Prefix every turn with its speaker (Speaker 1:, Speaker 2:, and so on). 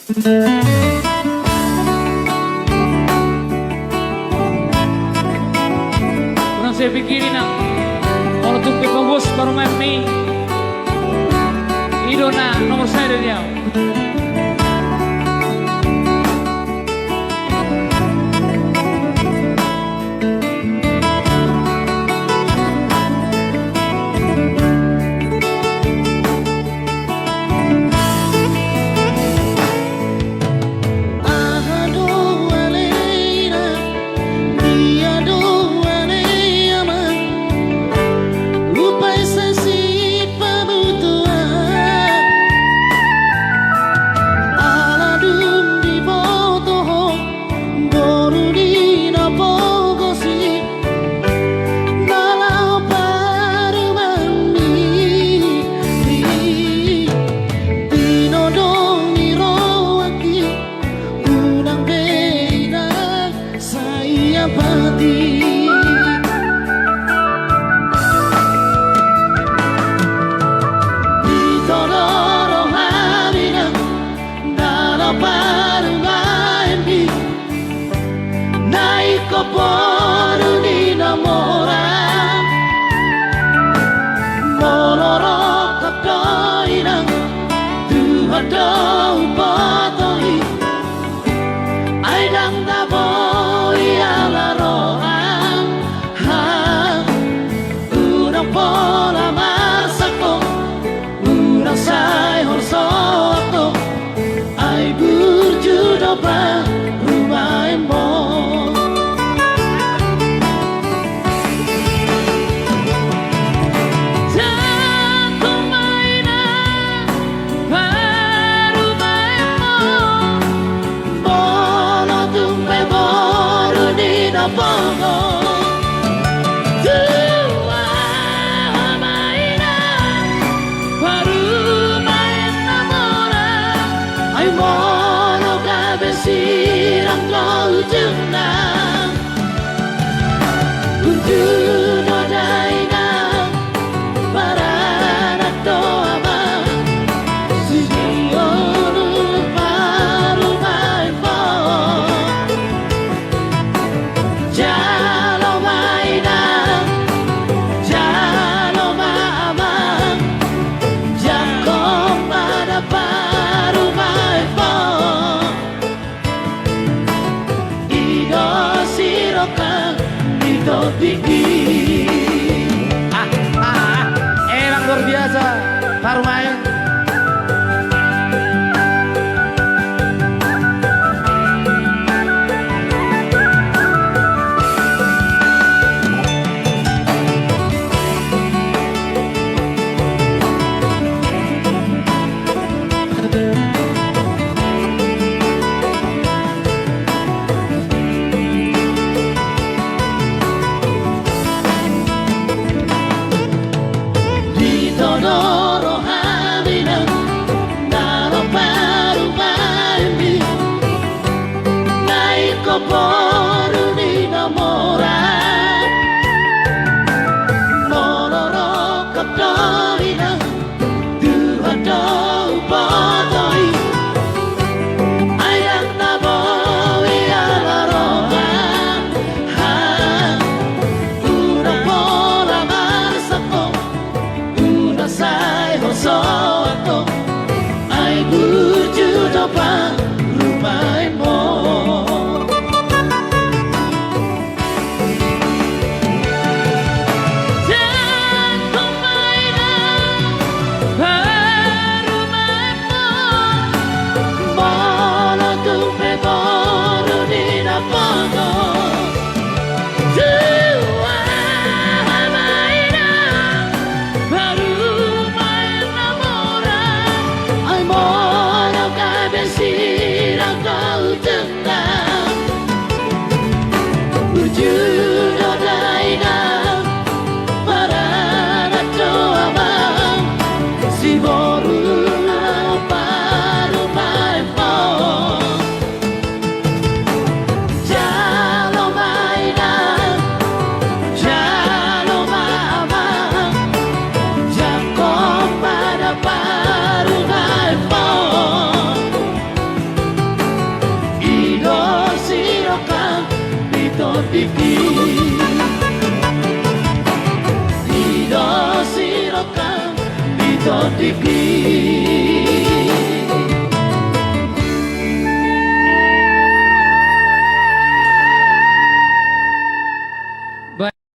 Speaker 1: Kurang saya pikirin nak, kalau tuh pebos baru main mie, idona nomor saya dia.
Speaker 2: Por dinamoran molorok kakoinang tuhadau patoi aidang daboi alaroan ha unang pola marsako unang say horsoto ay burjudo ba rumah mo. Bongo tua maina baru main namora ay mono kabesirang kau jenang unjuno daina baranak doa sigionu baru main
Speaker 1: Emang luar biasa Harumain.
Speaker 2: Doro diki Dido sirokan Dido diki